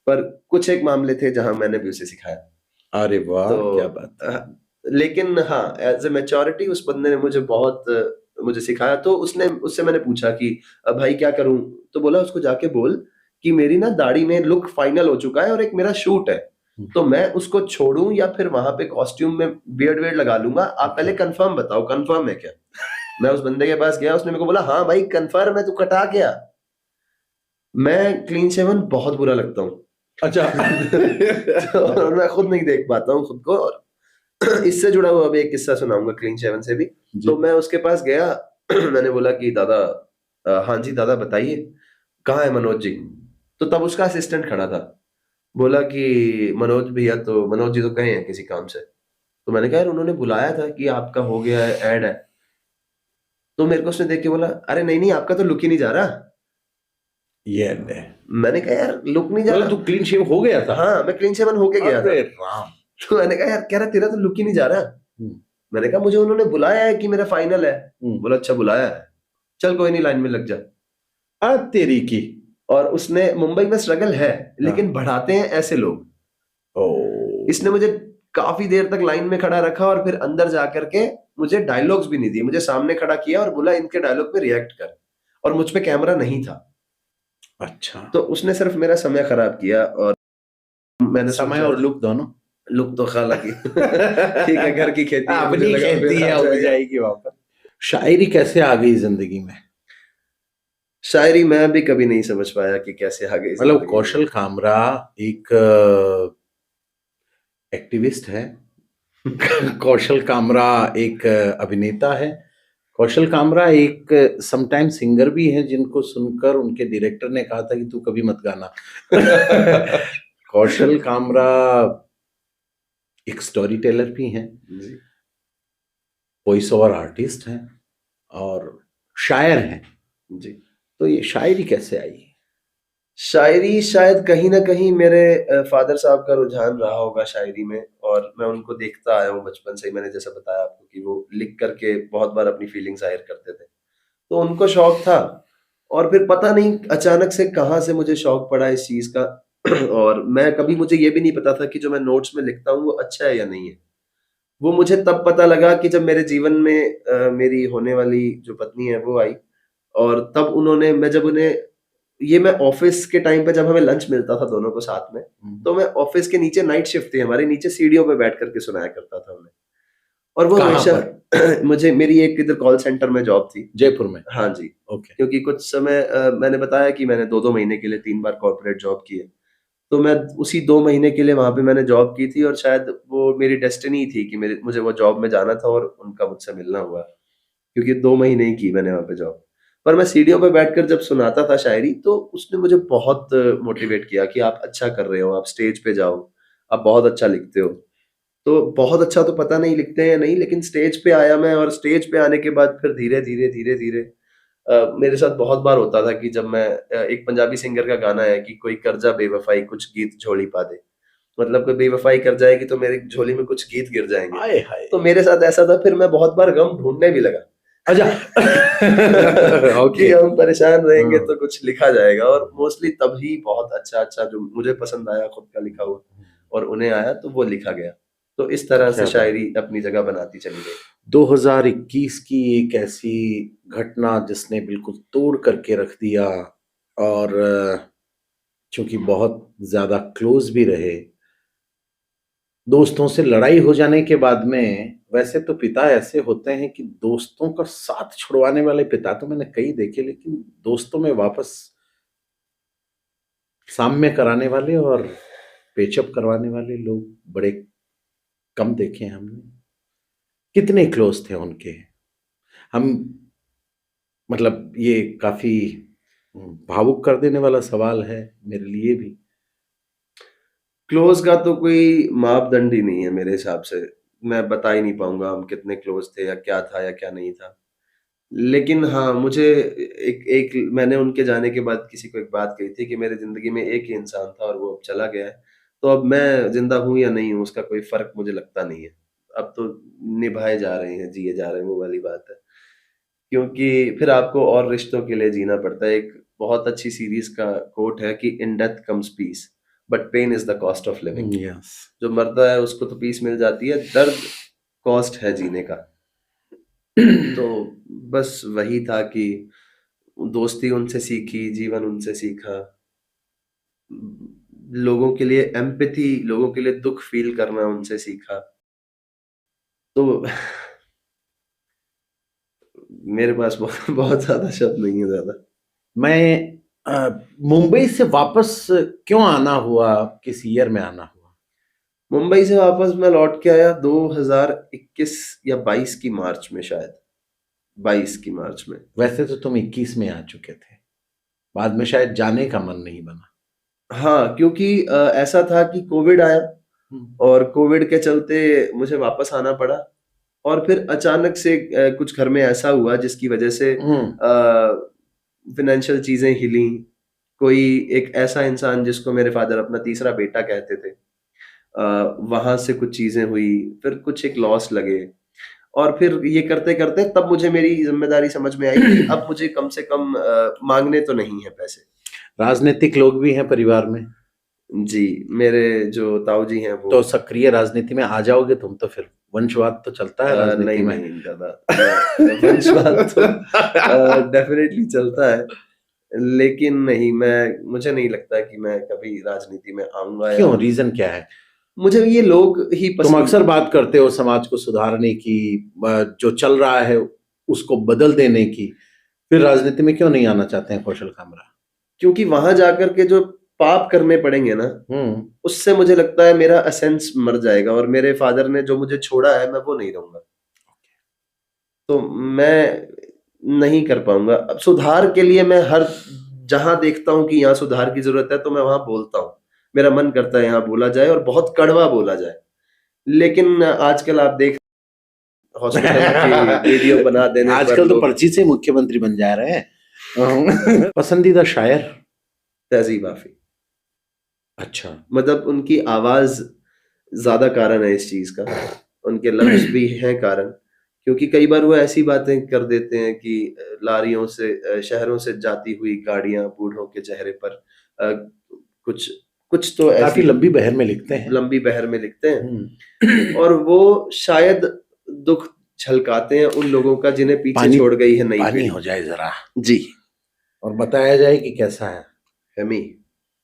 पर कुछ एक मामले थे जहां मैंने भी उसे सिखाया। अरे वाह, तो क्या बात है। लेकिन हाँ, एज ए मैच्योरिटी उस बंदे ने मुझे बहुत मुझे सिखाया। तो उससे मैंने पूछा कि भाई क्या करूं? तो बोला, उसको जाके बोल कि मेरी ना दाढ़ी में लुक फाइनल हो चुका है और एक मेरा शूट है, तो मैं उसको छोड़ूं या फिर वहां पे कॉस्ट्यूम में बियर्ड वेड लगा लूंगा, आप पहले कंफर्म बताओ, कंफर्म है क्या? मैं उस बंदे के पास गया, उसने मेरे को बोला, "हाँ भाई कंफर्म है, तू कटा गया।" मैं क्लीन शेवन बहुत बुरा लगता हूँ। अच्छा। तो मैं खुद नहीं देख पाता हूँ खुद को। और इससे जुड़ा हुआ अभी एक किस्सा सुनाऊंगा क्लीन शेवन से भी। जी। तो मैं उसके पास गया, मैंने बोला कि दादा, हाँ जी दादा बताइए, कहाँ है मनोज जी? तो तब उसका असिस्टेंट खड़ा था। बोला कि मनोज भैया, तो मनोज जी तो गए हैं किसी काम से। तो मैंने कहा, यार उन्होंने बुलाया था कि आपका हो गया है, ऐड है। तो मेरे को उसने देख के बोला, "अरे नहीं नहीं, आपका तो लुक ही नहीं जा रहा।" ये ले। मैंने कहा, "यार लुक नहीं जा मतलब रहा।" तू क्लीन शेव हो गया था? हाँ, मैं क्लीन शेवन होके गया था। अरे राम। तो मैंने कहा, "यार," कह रहा, "तेरा तो लुक ही नहीं जा रहा।" मैंने कहा, "मुझे उन्होंने बुलाया है कि मेरा फाइनल है।" बोला, "अच्छा बुलाया है, चल कोई नहीं, लाइन में लग जा।" तेरी की। और उसने, मुंबई में स्ट्रगल है, लेकिन बढ़ाते हैं ऐसे लोग। ओ। इसने मुझे काफी देर तक लाइन में खड़ा रखा और फिर अंदर जाकर के मुझे डायलॉग्स भी नहीं दिए, मुझे सामने खड़ा किया और बोला, "इनके डायलॉग पे रिएक्ट कर।" और मुझ पे कैमरा नहीं था। अच्छा। तो उसने सिर्फ मेरा समय खराब किया। और मैंने समय सोचा, और लुक दोनों। लुक तो खाला की। ठीक है, घर की खेती है, मुझे अपनी लगा खेती फिर आ है, उग जाएगा। जाएगी वापस। शायरी कैसे आ गई जिंदगी में? शायरी मैं भी कभी नहीं समझ पाया कि कैसे आ गई मतलब जिंदगी में। कौशल कामरा एक एक्टिविस्ट है। कौशल कामरा एक अभिनेता है। कौशल कामरा एक समटाइम सिंगर भी है, जिनको सुनकर उनके डायरेक्टर ने कहा था कि तू कभी मत गाना। कौशल कामरा एक स्टोरी टेलर भी हैं, जी वॉइस ओवर आर्टिस्ट हैं और शायर हैं। जी। तो ये शायरी कैसे आई? शायरी शायद कहीं न कहीं मेरे फ़ादर साहब का रुझान रहा होगा शायरी में, और मैं उनको देखता आया हूँ बचपन से ही। मैंने जैसा बताया आपको कि वो लिख कर के बहुत बार अपनी फीलिंग्स ज़ाहिर करते थे। तो उनको शौक था, और फिर पता नहीं अचानक से कहाँ से मुझे शौक पड़ा इस चीज़ का और मैं कभी, मुझे ये भी नहीं पता था कि जो मैं नोट्स में लिखता हूँ वो अच्छा है या नहीं है। वो मुझे तब पता लगा कि जब मेरे जीवन में मेरी होने वाली जो पत्नी है वो आई, और तब मैं जब उन्हें, ये मैं ऑफ़िस के टाइम पे जब हमें लंच मिलता था दोनों को साथ में, तो मैं ऑफ़िस के नीचे, नाइट शिफ्ट थी हमारी, नीचे सीढ़ियों पे बैठ कर के सुनाया करता था उन्हें। और वो कहाँ हमेशा पर? मुझे, मेरी एक इधर कॉल सेंटर में जॉब थी। जयपुर में? हाँ जी, ओके। क्योंकि कुछ समय मैंने बताया कि मैंने 2-2 महीने के लिए 3 बार कॉर्पोरेट जॉब की है। तो मैं उसी 2 महीने के लिए वहाँ पे मैंने जॉब की थी, और शायद वो मेरी डेस्टिनी थी कि मुझे वो जॉब में जाना था, और उनका मुझसे मिलना हुआ। क्योंकि 2 महीने ही की मैंने वहाँ पे जॉब। पर मैं सीढ़ियों पे बैठकर जब सुनाता था शायरी, तो उसने मुझे बहुत मोटिवेट किया कि आप अच्छा कर रहे हो, आप स्टेज पे जाओ, आप बहुत अच्छा लिखते हो। तो बहुत अच्छा तो पता नहीं लिखते हैं या नहीं, लेकिन स्टेज पे आया मैं, और स्टेज पे आने के बाद फिर धीरे-धीरे, धीरे-धीरे मेरे साथ बहुत बार होता था कि जब मैं एक पंजाबी सिंगर का गाना है कि कोई कर जा बेवफ़ाई कुछ गीत झोली पा दे। मतलब कोई बेवफ़ाई कर जाएगी तो मेरी झोली में कुछ गीत गिर जाएँगे। आए हाय! तो मेरे साथ ऐसा था, फिर मैं बहुत बार गम ढूँढने भी लगा। अच्छा। कि ओके। हम परेशान रहेंगे हाँ। तो कुछ लिखा जाएगा, और मोस्टली तभी बहुत अच्छा-अच्छा जो मुझे पसंद आया खुद का लिखा हुआ, और उन्हें आया तो वो लिखा गया। तो इस तरह से क्या बात! शायरी अपनी जगह बनाती चली गई। 2021 की एक ऐसी घटना जिसने बिल्कुल तोड़ करके रख दिया, और चूँकि बहुत ज़्यादा क्लोज़ भी रहे, दोस्तों से लड़ाई हो जाने के बाद में, वैसे तो पिता ऐसे होते हैं कि दोस्तों का साथ छुड़वाने वाले पिता तो मैंने कई देखे, लेकिन दोस्तों में वापस साम्य कराने वाले और पेचअप करवाने वाले लोग बड़े कम देखे हैं हमने। कितने क्लोज़ थे उनके? हम मतलब ये काफ़ी भावुक कर देने वाला सवाल है मेरे लिए भी। क्लोज़ का तो कोई मापदंड ही नहीं है मेरे हिसाब से। मैं बता ही नहीं पाऊँगा हम कितने क्लोज़ थे, या क्या नहीं था। लेकिन हाँ, मुझे एक एक मैंने उनके जाने के बाद किसी को एक बात कही थी कि मेरे ज़िंदगी में एक ही इंसान था और वो अब चला गया है। तो अब मैं ज़िंदा हूँ या नहीं हूँ उसका कोई फ़र्क मुझे लगता नहीं है। अब तो निभाए जा रहे हैं, जिए जा रहे हैं, वो वाली बात है। क्योंकि फिर आपको और रिश्तों के लिए जीना पड़ता है। एक बहुत अच्छी सीरीज़ का कोट है कि in death comes peace, but pain is the cost of living. Yes. जो मरता है उसको तो पीस मिल जाती है, दर्द कॉस्ट है जीने का। तो बस वही था कि दोस्ती उनसे सीखी, जीवन उनसे सीखा। लोगों के लिए एम्पैथी, लोगों के लिए दुःख फ़ील करना उनसे सीखा। तो मेरे पास बहुत बहुत ज़्यादा शब्द नहीं है ज़्यादा। मैं मुंबई से वापस क्यों आना हुआ? किस ईयर में आना हुआ? मुंबई से वापस मैं लौट के आया 2021 या 22 की मार्च में शायद, 22 की मार्च में। वैसे तो तुम 21 में आ चुके थे। बाद में शायद जाने का मन नहीं बना। हाँ, क्योंकि ऐसा था कि कोविड आया, हुँ। और कोविड के चलते मुझे वापस आना पड़ा, और फिर अचानक से कुछ घर में ऐसा हुआ जिसकी वजह से हुँ। फ़ाइनेंशियल चीज़ें हिलीं। कोई एक ऐसा इंसान जिसको मेरे फ़ादर अपना तीसरा बेटा कहते थे, वहाँ से कुछ चीज़ें हुई, फिर कुछ एक लॉस लगे, और फिर ये करते-करते तब मुझे मेरी ज़िम्मेदारी समझ में आई कि अब मुझे कम से कम माँगने तो नहीं है पैसे। राजनीतिक लोग भी हैं परिवार में, जी, मेरे जो ताऊ जी हैं वो तो सक्रिय राजनीति में आ जाओगे तुम तो फिर। वंशवाद तो चलता है राजनीति नहीं, में। नहीं दादा, वंशवाद तो डेफ़िनेटली चलता है, लेकिन नहीं, मुझे नहीं लगता कि मैं कभी राजनीति में आऊँगा, या क्यों? रीज़न क्या है? मुझे ये लोग ही तुम पसंद। अक्सर बात करते हो समाज को सुधारने की, जो चल रहा है उसको बदल देने की, फिर राजनीति में क्यों नहीं आना चाहते हैं कौशल कामरा? क्योंकि वहाँ जाकर के जो पाप करने पड़ेंगे ना, हुँ। उससे मुझे लगता है मेरा एसेंस मर जाएगा, और मेरे फ़ादर ने जो मुझे छोड़ा है, मैं वो नहीं रहूँगा। तो मैं नहीं कर पाऊँगा। अब सुधार के लिए मैं हर जहाँ देखता हूँ कि यहाँ सुधार की ज़रूरत है, तो मैं वहाँ बोलता हूँ। मेरा मन करता है यहाँ बोला जाए, और बहुत कड़वा बोला जाए। लेकिन आजकल आप देख हॉस्पिटल की वीडियो बना देने पर आजकल तो लोग। पर्ची से मुख्यमंत्री बन जा रहे हैं। पसंदीदा शायर? तहज़ीब आफ़ी। अच्छा। मतलब उनकी आवाज़ ज़्यादा कारण है इस चीज़ का, उनके लफ्ज़ भी हैं कारण, क्योंकि कई बार वो ऐसी बातें कर देते हैं कि लारियों से शहरों से जाती हुई गाड़ियाँ बूढ़ों के चेहरे पर कुछ कुछ तो काफ़ी ऐसी लंबी बहर में लिखते हैं। लंबी बहर में लिखते हैं हुँ। और वो शायद दुःख झलकाते हैं उन लोगों का जिन्हें पीछे पानी छोड़ गई है नई पानी पीढ़ी। हो जाए ज़रा जी, और बताया जाए कि कैसा है? हमी।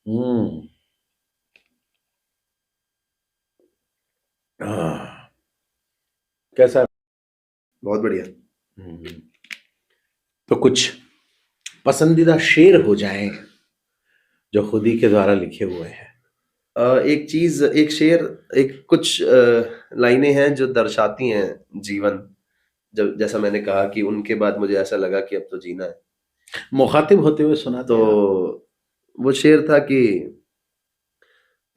हुँ। हाँ, कैसा? बहुत बढ़िया। हुँ। तो कुछ पसंदीदा शेर हो जाएँ, जो खुद ही के द्वारा लिखे हुए हैं। एक चीज़, एक शेर, एक कुछ लाइनें हैं जो दर्शाती हैं जीवन। जब जैसा मैंने कहा कि उनके बाद मुझे ऐसा लगा कि अब तो जीना है। मुखातिब होते हुए सुनाते तो हैं आप? वो शेर था कि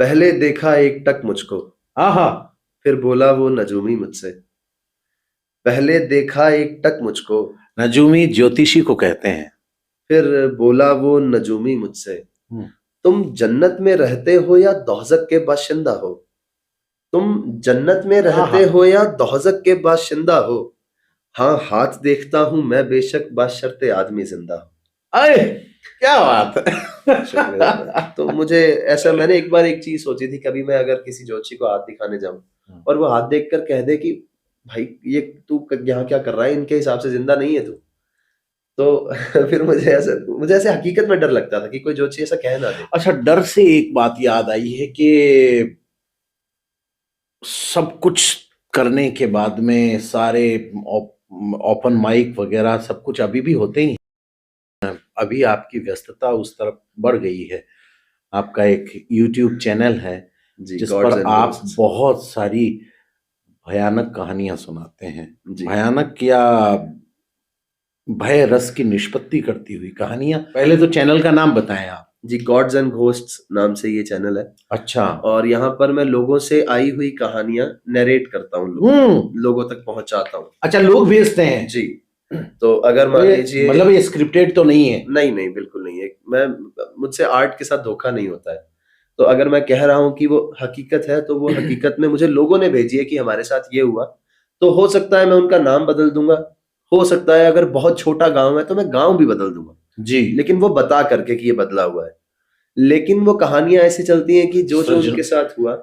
पहले देखा एक टक मुझको, आहा! फिर बोला वो नजूमी मुझसे। पहले देखा एक टक मुझको, नजूमी ज्योतिषी को कहते हैं। फिर बोला वो नजूमी मुझसे। हुँ। तुम जन्नत में रहते हो या दोज़ख के बाशिंदा हो? तुम जन्नत में आहा! रहते हो या दोज़ख के बाशिंदा हो? हाँ, हाथ देखता हूँ मैं बेशक बाशर्ते आदमी ज़िंदा हूँ। अरे! क्या बात शुक्रिया ज़रा। है! तो मुझे ऐसा, मैंने एक बार एक चीज़ सोची थी, कभी मैं अगर किसी ज्योतिषी को हाथ दिखाने जाऊँ हुँ। और वो हाथ देखकर कह दे कि भाई ये तू यहाँ क्या कर रहा है? इनके हिसाब से ज़िंदा नहीं है तू। तो फिर मुझे ऐसे हकीकत में डर लगता था कि कोई ज्योतिषी ऐसा कह ना दे। अच्छा, डर से एक बात याद आई है कि सब कुछ करने के बाद में सारे ओपन माइक वगैरह सब कुछ अभी भी होते ही हैं। अभी आपकी व्यस्तता उस तरफ बढ़ गई है। आपका एक यूट्यूब चैनल है, जी, जिस गॉड्स पर एंड आप घोस्ट्स। बहुत सारी भयानक कहानियाँ सुनाते हैं। जी। भयानक या भय रस की निष्पत्ति करती हुई कहानियाँ। पहले तो चैनल का नाम बताएँ आप। जी, गॉड्स एंड घोस्ट्स नाम से ये चैनल है अच्छा। और यहाँ पर मैं लोगों से आई हुई कहानियाँ नैरेट करता हूँ, हुँ। लोगों तक पहुँचाता हूँ। अच्छा, लोग भेजते हैं। जी, तो अगर तो मान लीजिए, मतलब ये स्क्रिप्टेड तो नहीं है? नहीं, नहीं, बिल्कुल नहीं है। मुझसे आर्ट के साथ धोखा नहीं होता है। तो अगर मैं कह रहा हूँ कि वो हकीकत है, तो वो हकीकत में मुझे लोगों ने भेजी है कि हमारे साथ ये हुआ। तो हो सकता है मैं उनका नाम बदल दूँगा, हो सकता है अगर बहुत छोटा गाँव है, तो मैं गाँव भी बदल दूँगा। जी। लेकिन वो बता करके कि ये बदला हुआ है। लेकिन वो कहानियाँ ऐसी चलती हैं कि जो-जो सृजन उनके साथ हुआ।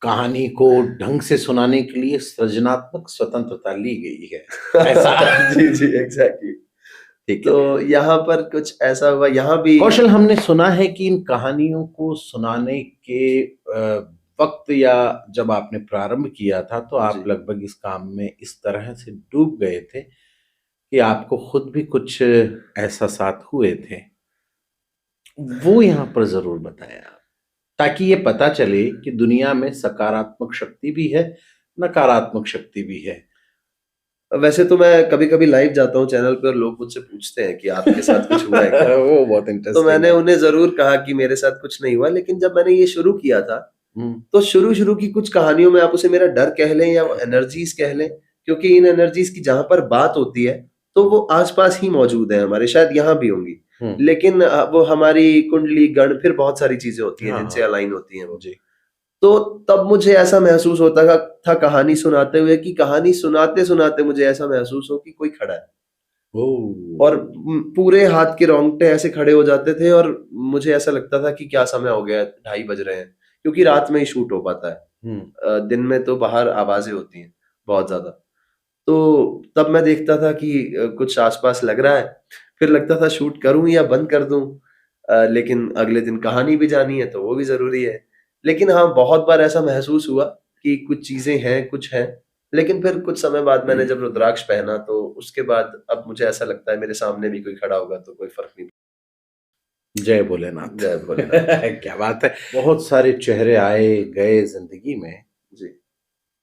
कहानी को ढंग से सुनाने के लिए सृजनात्मक स्वतंत्रता ली गई है। ऐसा? जी, जी, एग्ज़ैक्टली। ठीक है। तो यहाँ पर कुछ ऐसा हुआ, यहाँ भी। कौशल, हमने सुना है कि इन कहानियों को सुनाने के वक़्त या जब आपने प्रारंभ किया था, तो आप जी। लगभग इस काम में इस तरह से डूब गए थे कि आपको खुद भी कुछ एहसासात हुए थे। वो यहाँ पर ज़रूर बताएँ आप, ताकि ये पता चले कि दुनिया में सकारात्मक शक्ति भी है, नकारात्मक शक्ति भी है। वैसे तो मैं कभी-कभी लाइव जाता हूँ चैनल पे और लोग मुझसे पूछते हैं कि आपके साथ कुछ हुआ है क्या? वो बहुत तो इंटरेस्टिंग मैंने है। उन्हें ज़रूर कहा कि मेरे साथ कुछ नहीं हुआ, लेकिन जब मैंने ये शुरू किया था, हुँ। तो शुरू-शुरू की कुछ कहानियों में आप उसे मेरा डर कह लें या वो एनर्जीज़ कह लें, क्योंकि इन एनर्जीज़ की जहाँ पर बात होती है, तो वो आस-पास ही मौजूद हैं हमारे, शायद यहाँ भी होंगी। हुँ। लेकिन वो हमारी कुंडली, गण, फिर बहुत सारी चीज़ें होती हैं हाँ, जिनसे हाँ। अलाइन होती हैं वो। जी। तो तब मुझे ऐसा महसूस होता था कहानी सुनाते हुए कि कहानी सुनाते-सुनाते मुझे ऐसा महसूस हो कि कोई खड़ा है। ओह! और पूरे हाथ के रोंगटे ऐसे खड़े हो जाते थे और मुझे ऐसा लगता था कि क्या समय हो गया है, 2:30 बज रहे हैं, क्योंकि रात में ही शूट हो पाता है। हुँ। दिन में तो बाहर आवाज़ें होती हैं, बहुत ज़्यादा। तो तब मैं देखता था कि कुछ आस-पास लग रहा है, फिर लगता था शूट करूँ या बंद कर दूँ? लेकिन अगले दिन कहानी भी जानी है, तो वो भी ज़रूरी है। लेकिन हाँ, बहुत बार ऐसा महसूस हुआ कि कुछ चीज़ें हैं, कुछ हैं। लेकिन फिर कुछ समय बाद मैंने जब रुद्राक्ष पहना, तो उसके बाद अब मुझे ऐसा लगता है मेरे सामने भी कोई खड़ा होगा तो कोई फ़र्क नहीं। जय भोलेनाथ। जय भोलेनाथ। क्या बात है! बहुत सारे चेहरे आए, गए ज़िंदगी में, जी।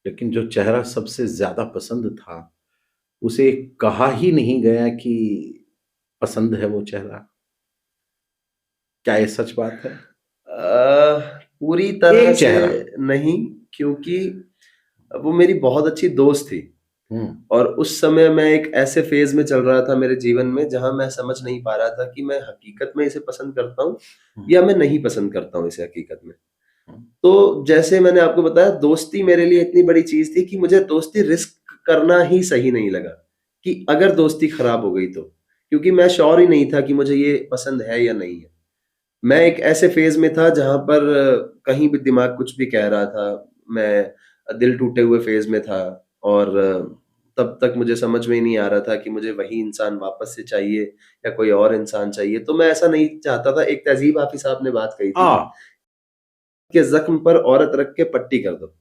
लेकिन जो चेहरा सबसे ज़्यादा पसंद था, उसे कहा ही नहीं गया कि पसंद है वो चेहरा। क्या ये सच बात है? पूरी तरह एक से चेहरा। नहीं, क्योंकि वो मेरी बहुत अच्छी दोस्त थी। और उस समय मैं एक ऐसे फेज में चल रहा था मेरे जीवन में जहां मैं समझ नहीं पा रहा था कि मैं हकीकत में इसे पसंद करता हूँ या मैं नहीं पसंद करता हूँ इसे हकीकत में। तो जैसे मैंने आपको बताया, दोस्ती मेरे लिए इतनी बड़ी चीज थी कि मुझे दोस्ती रिस्क करना ही सही नहीं लगा कि अगर दोस्ती खराब हो गई तो, क्योंकि मैं श्योर ही नहीं था कि मुझे ये पसंद है या नहीं है। मैं एक ऐसे फेज में था जहां पर कहीं भी दिमाग कुछ भी कह रहा था। मैं दिल टूटे हुए फेज में था और तब तक मुझे समझ में ही नहीं आ रहा था कि मुझे वही इंसान वापस से चाहिए या कोई और इंसान चाहिए। तो मैं ऐसा नहीं चाहता था। एक तहजीब हाफिज साहब ने बात कही थी कि जख्म पर औरत रख के पट्टी कर दो।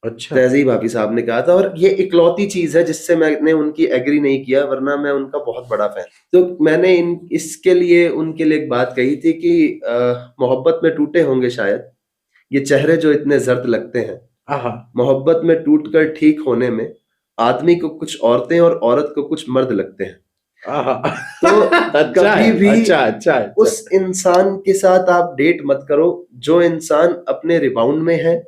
अच्छा। तहजीब हाफिज साहब ने कहा था, और ये इकलौती चीज है जिससे मैंने उनकी एग्री नहीं किया, वरना मैं उनका बहुत बड़ा फैन। तो मैंने इसके लिए उनके लिए एक बात कही थी कि मोहब्बत में टूटे होंगे शायद ये चेहरे जो इतने जर्द लगते हैं। मोहब्बत में टूटकर ठीक होने में आदमी को कुछ औरतें और औरत को कुछ मर्द लगते हैं। तो कभी भी अच्छा। उस इंसान के साथ आप डेट मत करो जो इंसान अपने रिबाउंड में है,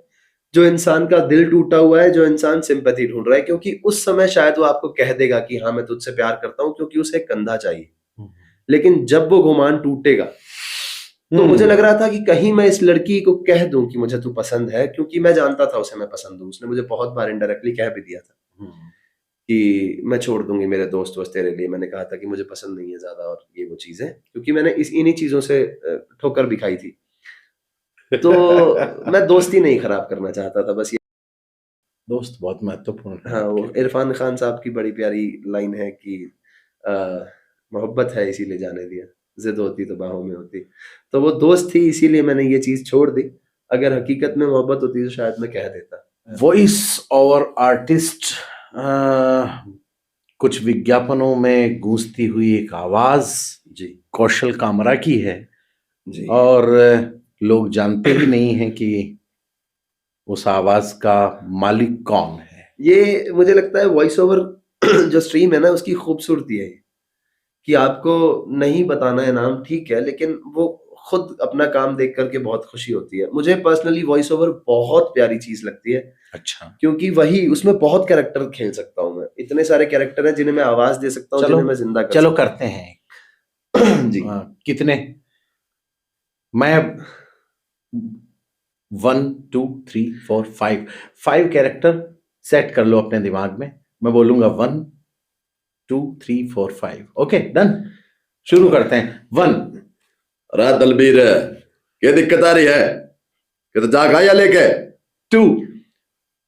जो इंसान का दिल टूटा हुआ है, जो इंसान सिंपैथी ढूंढ रहा है, क्योंकि उस समय शायद वो आपको कह देगा कि हाँ मैं तुझसे प्यार करता हूँ, क्योंकि उसे एक कंधा चाहिए। लेकिन जब वो गुमान टूटेगा तो मुझे लग रहा था कि कहीं मैं इस लड़की को कह दूं कि मुझे तू पसंद है, क्योंकि मैं जानता था उसे मैं पसंद हूं। उसने मुझे बहुत बार इनडायरेक्टली कह भी दिया था कि मैं छोड़ दूंगी मेरे दोस्त वोस्त तेरे लिए। मैंने कहा था कि मुझे पसंद नहीं है ज्यादा और ये वो चीजें, क्योंकि मैंने इन्हीं चीजों से ठोकर भी खाई थी। तो मैं दोस्ती नहीं खराब करना चाहता था, बस ये। दोस्त बहुत महत्वपूर्ण है। हाँ, वो इरफान खान साहब की बड़ी प्यारी लाइन है कि मोहब्बत है इसीलिए जाने दिया, जिद होती तो बाहों में होती। तो वो दोस्त थी इसीलिए मैंने ये चीज छोड़ दी। अगर हकीकत में मोहब्बत होती तो शायद मैं कह देता। वॉइस ओवर आर्टिस्ट, कुछ विज्ञापनों में गूंजती हुई एक आवाज जी कौशल कामरा की है जी। और लोग जानते ही नहीं हैं कि उस आवाज का मालिक कौन है। ये मुझे लगता है वॉइस ओवर जो स्ट्रीम है ना, उसकी खूबसूरती है कि आपको नहीं बताना है नाम, ठीक है, लेकिन वो खुद अपना काम देख करके बहुत खुशी होती है। मुझे पर्सनली वॉइस ओवर बहुत प्यारी चीज लगती है। अच्छा। क्योंकि वही उसमें बहुत कैरेक्टर खेल सकता हूँ मैं। इतने सारे कैरेक्टर हैं जिन्हें मैं आवाज दे सकता हूँ, जिन्हें मैं जिंदा कर चलो सकता करते हैं। जी। कितने? मैं 1 2 3 4 5 कैरेक्टर सेट कर लो अपने दिमाग में। मैं बोलूंगा 1 2 3 4 5। Okay, done. शुरू करते हैं। 1। अरे दलबीर, क्या दिक्कत आ रही है? कि तो जाग आया लेके। 2।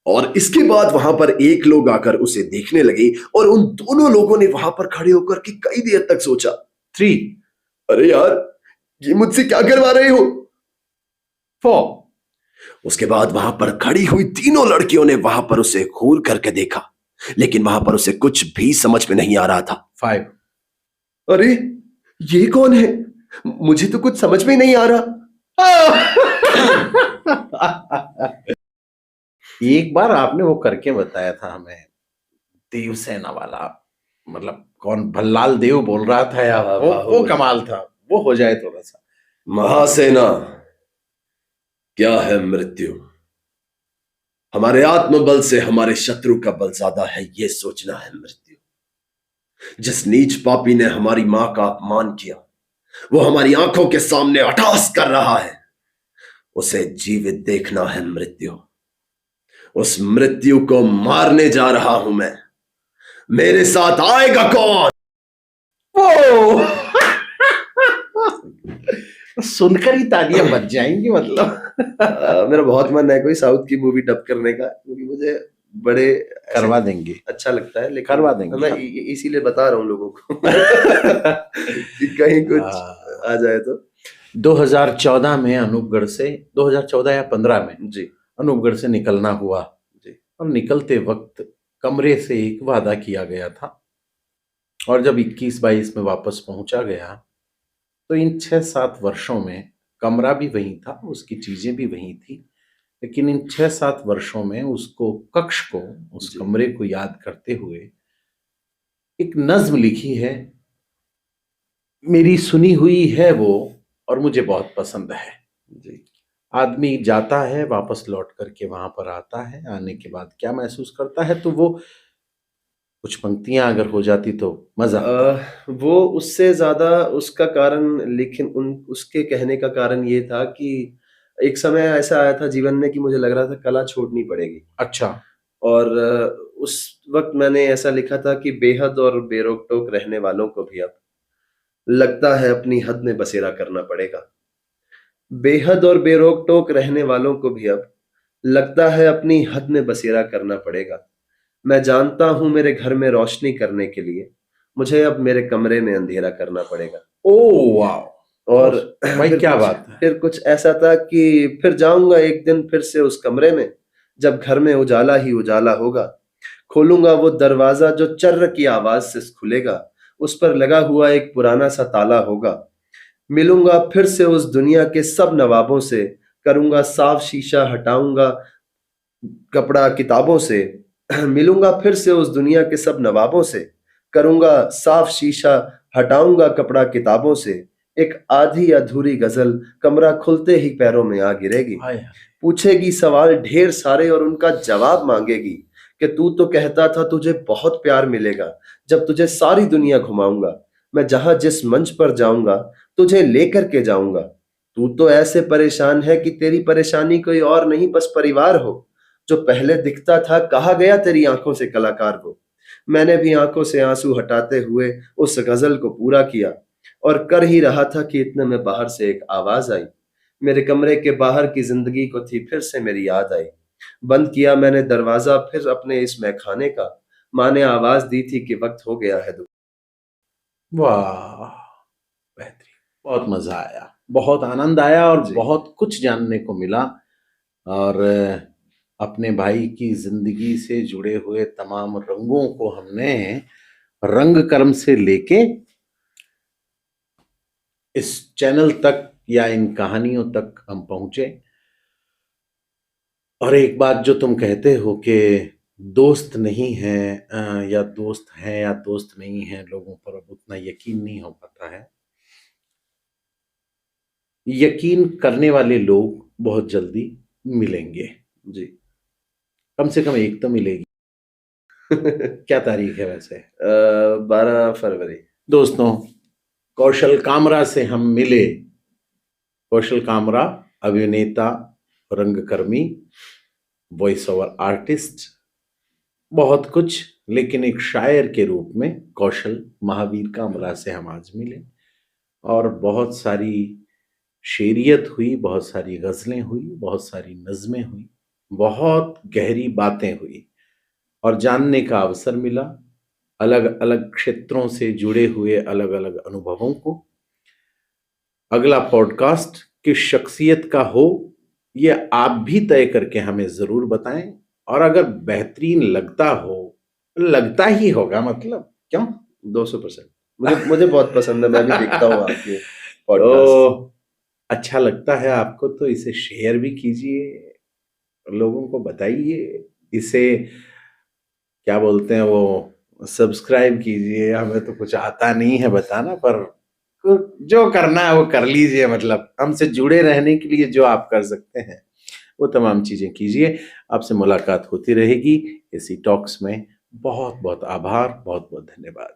और इसके बाद वहां पर एक लोग आकर उसे देखने लगे और उन दोनों लोगों ने वहां पर खड़े होकर के कई देर तक सोचा। 3। अरे यार, ये मुझसे क्या करवा रहे हो? 4। उसके बाद वहां पर खड़ी हुई तीनों लड़कियों ने वहां पर उसे घूर करके देखा, लेकिन वहां पर उसे कुछ भी समझ में नहीं आ रहा था। 5। अरे ये कौन है? मुझे तो कुछ समझ में ही नहीं आ रहा। एक बार आपने वो करके बताया था हमें, देवसेना वाला, मतलब कौन, भल्लाल देव बोल रहा था या वो कमाल था। वो हो जाए थोड़ा सा। महासेना, क्या है मृत्यु? हमारे आत्मबल से हमारे शत्रु का बल ज्यादा है, ये सोचना है मृत्यु। जिस नीच पापी ने हमारी मां का अपमान किया, वो हमारी आंखों के सामने अट्टहास कर रहा है, उसे जीवित देखना है मृत्यु। उस मृत्यु को मारने जा रहा हूं मैं। मेरे साथ आएगा कौन? वो सुनकर ही तालियां बज जाएंगी। मतलब मेरा बहुत मन है कोई साउथ की मूवी डब करने का, क्योंकि मुझे बड़े करवा देंगे, अच्छा लगता है। लेकिन करवा देंगे। मैं इसीलिए बता रहा हूँ लोगों को कि कहीं कुछ आ जाए तो। 2014 में अनूपगढ़ से, 2014 या 15 में जी अनूपगढ़ से निकलना हुआ जी। और निकलते वक्त कमरे से एक वादा किया गया था, और जब 21-22 में वापस पहुंचा गया तो इन 6-7 वर्षों में कमरा भी वही था, उसकी चीजें भी वही थी, लेकिन इन 6-7 वर्षों में उसको, कक्ष को, उस कमरे को याद करते हुए एक नज्म लिखी है। मेरी सुनी हुई है वो, और मुझे बहुत पसंद है। जी। आदमी जाता है, वापस लौट करके वहां पर आता है, आने के बाद क्या महसूस करता है, तो वो कुछ पंक्तियां अगर हो जाती तो मजा आता। वो उससे ज्यादा उसका कारण, लेकिन उन उसके कहने का कारण ये था कि एक समय ऐसा आया था जीवन में कि मुझे लग रहा था कला छोड़नी पड़ेगी। अच्छा। और उस वक्त मैंने ऐसा लिखा था कि बेहद और बेरोक टोक रहने वालों को भी अब लगता है अपनी हद में बसेरा करना पड़ेगा। बेहद और बेरोक टोक रहने वालों को भी अब लगता है अपनी हद में बसेरा करना पड़ेगा। मैं जानता हूं मेरे घर में रोशनी करने के लिए मुझे अब मेरे कमरे में अंधेरा करना पड़ेगा। ओ वाह। और भाई क्या बात है। फिर कुछ ऐसा था कि फिर जाऊंगा एक दिन फिर से उस कमरे में जब घर में उजाला ही उजाला होगा। खोलूंगा वो दरवाजा जो चर्र की आवाज से खुलेगा, उस पर लगा हुआ एक पुराना सा ताला होगा। मिलूंगा फिर से उस दुनिया के सब नवाबों से, करूंगा साफ शीशा हटाऊंगा कपड़ा किताबों से। मिलूंगा फिर से उस दुनिया के सब नवाबों से, करूंगा साफ शीशा हटाऊंगा कपड़ा किताबों से। एक आधी अधूरी गजल कमरा खुलते ही पैरों में आ गिरेगी। हाय हाय। पूछेगी सवाल ढेर सारे और उनका जवाब मांगेगी कि तू तो कहता था तुझे बहुत प्यार मिलेगा जब तुझे सारी दुनिया घुमाऊंगा। मैं जहां जिस मंच पर जाऊंगा तुझे लेकर के जाऊंगा। तू तो ऐसे परेशान है कि तेरी परेशानी कोई और नहीं बस परिवार हो। जो पहले दिखता था कहा गया तेरी आंखों से कलाकार हो। मैंने भी आंखों से आंसू हटाते हुए उस गजल को पूरा किया और कर ही रहा था कि इतने में बाहर से एक आवाज आई। मेरे कमरे के बाहर की जिंदगी को थी फिर से मेरी याद आई। बंद किया मैंने दरवाजा फिर अपने इस मैखाने का। माँ ने आवाज दी थी कि वक्त हो गया है। वाह, बेहतरीन। बहुत मजा आया, बहुत आनंद आया और जी। बहुत कुछ जानने को मिला। और अपने भाई की जिंदगी से जुड़े हुए तमाम रंगों को हमने रंग कर्म से लेके इस चैनल तक या इन कहानियों तक हम पहुंचे। और एक बात जो तुम कहते हो कि दोस्त नहीं है, या दोस्त हैं या दोस्त नहीं है, लोगों पर अब उतना यकीन नहीं हो पाता है। यकीन करने वाले लोग बहुत जल्दी मिलेंगे, जी। कम से कम एक तो मिलेगी। क्या तारीख है वैसे? 12 फरवरी। दोस्तों, कौशल कामरा से हम मिले। कौशल कामरा अभिनेता, रंगकर्मी, वॉइस ओवर आर्टिस्ट, बहुत कुछ, लेकिन एक शायर के रूप में कौशल महावीर कामरा से हम आज मिले। और बहुत सारी शेरियत हुई, बहुत सारी गजलें हुई, बहुत सारी नज़में हुई, बहुत गहरी बातें हुई और जानने का अवसर मिला अलग अलग क्षेत्रों से जुड़े हुए अलग अलग अनुभवों को। अगला पॉडकास्ट किस शख्सियत का हो ये आप भी तय करके हमें ज़रूर बताएं। और अगर बेहतरीन लगता हो, लगता ही होगा मतलब, क्यों? 200%। मुझे बहुत पसंद है, मैं भी देखता हूँ आपके पॉडकास्ट। तो अच्छा लगता है आपको तो इसे शेयर भी कीजिए, लोगों को बताइए, इसे क्या बोलते हैं वो सब्सक्राइब कीजिए। हमें तो कुछ आता नहीं है बताना, पर जो करना है वो कर लीजिए। मतलब हमसे जुड़े रहने के लिए जो आप कर सकते हैं वो तमाम चीजें कीजिए। आपसे मुलाकात होती रहेगी इसी टॉक्स में। बहुत बहुत आभार, बहुत बहुत धन्यवाद।